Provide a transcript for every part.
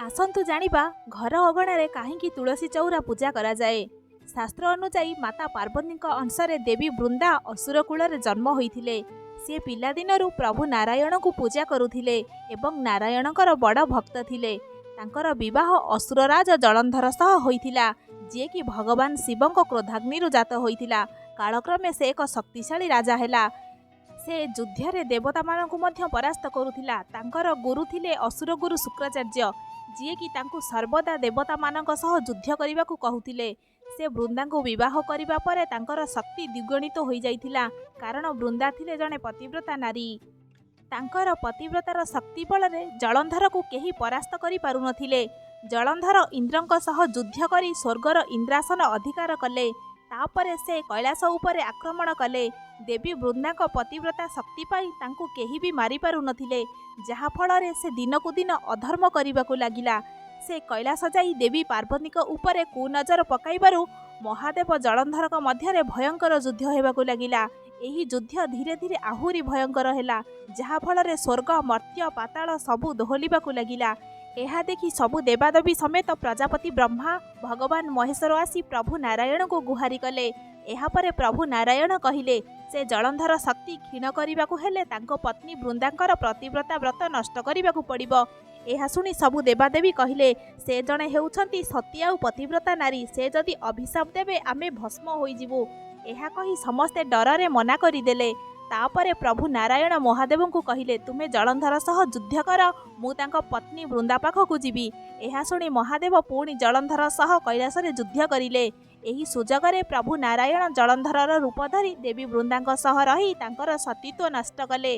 आसंतु जानिबा घर अगणारे काहींकी तुलसी चौरा पूजा करा जाए। शास्त्र अनुसायी माता पार्वती अंशरे देवी वृंदा असुर कूल जन्म होइथिले। से पिला दिनरु प्रभु नारायण को पूजा करुथिले एवं नारायणकर बड़ भक्त थिले। तांकर विवाह असुरराज जलंधर सह होइथिला, जे कि भगवान शिवंक क्रोधाग्निरु जात होइथिला। कालक्रमे से एक शक्तिशाली राजा हेला। से युद्धरे देवता मानकु मध्य परास्त करुथिला। तांकर गुरु थिले असुर गुरु शुक्राचार्य, जी कि तांकु सर्वदा देवता मानक सह युद्ध करने को कहूथिले। से वृंदा को विवाह करिबा परे तांकर शक्ति द्विगुणित हो जाइथिला, कारण वृंदा थिले जने पतिव्रता नारी। तांकर पतिव्रतार शक्ति बल जलंधर को केही परास्त करि पारुनथिले। जलंधर इंद्रंक सह युद्ध करी स्वर्गर इंद्रासन अधिकार कले। तापरे से कैलाश उपरे आक्रमण कले। देवी वृंदा पतिव्रता शक्ति पाई तांकु केही भी मारी पारु नथिले, जहा फଳରେ से दिनकु दिन अधर्म करने लगिला। से कैलाश जाई देवी पार्वती उपरे कुनजर पकाइबारु महादेव जलंधर मध्य भयंकर युद्ध हेबाकु लगिला। एही युद्ध धीरे धीरे आहुरी भयंकर हेला, जहा फଳରେ स्वर्ग मर्त्य पाताल सबु दोहलिबाकु लगिला। एहा देखि सबु देवादेवी समेत प्रजापति ब्रह्मा भगवान महेश्वर आसी प्रभु नारायण को गुहारी कले। एहा परे प्रभु नारायण कहिले से जलंधर शक्ति क्षीण करने हेले तांको पत्नी वृंदांकर प्रतिव्रता व्रत नष्ट करने पड़िबो। एहा सुनी सबु देवादेवी कहिले से जणे हेउछंती सती आउ पतिव्रता नारी, से जदि अभिशाप देबे आमे भस्म होइजिबु। एहा कही समस्ते डररे मना करिदेले। तापरे प्रभु नारायण महादेव को कहिले तुमे जलंधर सह युद्ध कर, मु तांको पत्नी वृंदा पाखकु जीवी। एहा सुनी महादेव पुणी जलंधर सह कैलाशरे युद्ध करिले। एही सुजगरे प्रभु नारायण जलंधरर रूप धरी देवी वृंदांक सह रही तांकर सतीत्व नष्ट कले।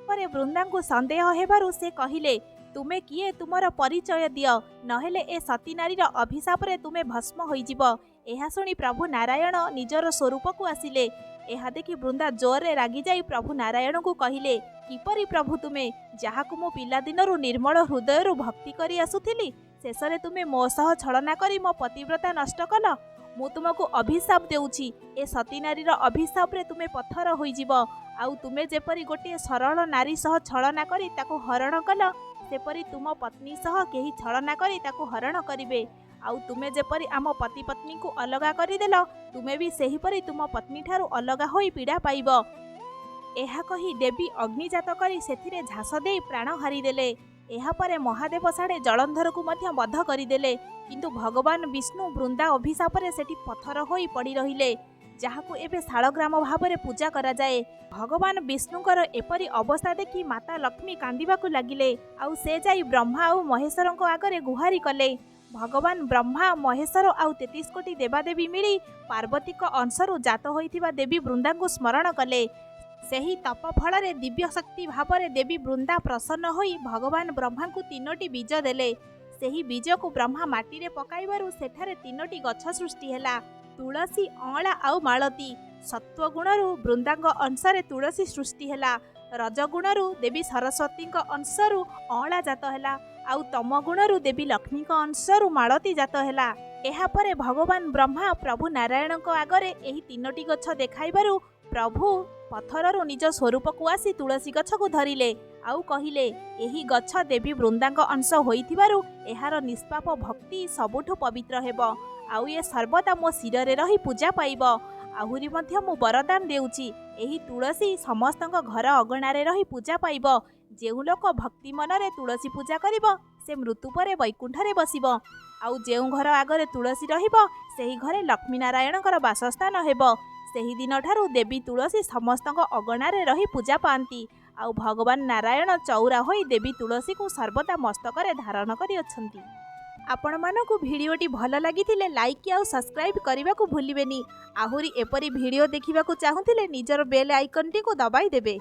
परे वृंदांकु संदेह हेबारु से कहिले तुमे किए, तुमर परिचय दियो, नहेले ए सती नारीर अभिशापरे तुमे भस्म होइजिबो। एहा सुनी प्रभु नारायण निजर स्वरूप को आसिले। एहा देखि वृंदा जोरे रागी जाई प्रभु नारायण को कहिले किपरि प्रभु तुमे, जहाकु मो पिला दिनरु निर्मल हृदयरु भक्ति करी आसुथिली, शेषरे तुमे मो सह छलना करी मो पतिव्रता नष्ट कल। मु तुमको अभिशाप देउछि, ए सती नारीर अभिशाप रे तुमे पत्थर होइजिबो। आउ तुमे जेपरि गोटे सरल नारी सह छलना करी ताको हरण कल, सेपरि तुम पत्नी सह केही छलना करी ताको हरण करिवे। आउ तुमे जेपरि आम पति पत्नी को अलगा करिदेल, तुमे भी सेहीपरि तुम पत्नी ठारू अलगा होई पीड़ा पाइबो। एहा कही देवी अग्निजात करी सेथिरे झास देई प्राण हारिदेले। एहा परे महादेव साडे जलंधर को मध्य बध करिदेले, किंतु भगवान विष्णु वृंदा अभिशापरे सेठी पत्थर होई पड़ी रहिले, जहाकु एबे शालग्राम भावरे पूजा करा जाए। भगवान विष्णुकर एपरी अवस्था देखि माता लक्ष्मी कांदिबाकु लागिले। आउ से जाई ब्रह्मा आउ महेश्वरଙ୍କ आगरे गुहारी कले। भगवान ब्रह्मा महेश्वर आउ 33 कोटी देवादेवी मिली पार्वती अंशरु जात होइथिबा देवी वृंदा को स्मरण कले। सेही तप फलरे दिव्य शक्ति भावरे देवी वृंदा प्रसन्न होई भगवान ब्रह्मा को 3टी बीज देले। सेही बीज को ब्रह्मा माटी रे पकाइबारु सेठारे 3टी गछ सृष्टि हेला, तुलसी, अँला आउ मालती। सत्व गुणरु वृंदांग अंशरे तुलसी सृष्टि हेला, रजगुणरु देवी सरस्वती अंशरु अँला जात हेला, आउ तम गुणरु देवी लक्ष्मी अंशरु मालती जात हेला। एहा परे भगवान ब्रह्मा प्रभु नारायण आगरे एही 3टी गछ देखाइबारु प्रभु पत्थररु निज स्वरूप को आसी तुलसी गछ को धरिले। आउ कहिले एही गछ देवी वृंदांग अंश होइथिबारु एहार निष्पाप भक्ति सबुठु पवित्र हेबो। आउ ये सर्वदा मो शिरे रही पूजा पाइब। आहुरी मध्य मु वरदान देउछि, एही तुलसी समस्तक घर अगणारे रही पूजा पाइब। जेउ लोक भक्ति मनरे तुलसी पूजा करिब, से मृत्यु परे वैकुंठरे बसिब। आउ जेउ घर आगरे तुलसी रहिब, सेही घरे लक्ष्मी नारायणकर वासस्थान हेब। सेही दिन ठारू देवी तुलसी समस्तक अगणारे रही पूजा पाती। आउ भगवान नारायण चौरा होई देवी तुलसी को सर्वदा मस्तकरे धारण करि अछंती। आपण मानकु भिडियोटी भल लागिथिले लाइक आउ सब्सक्राइब करने को भूलिबेनी। आहुरी एपरी भिडियो देखिबाकु चाहुथिले निजर बेल आइकन टी को दबाई देबे।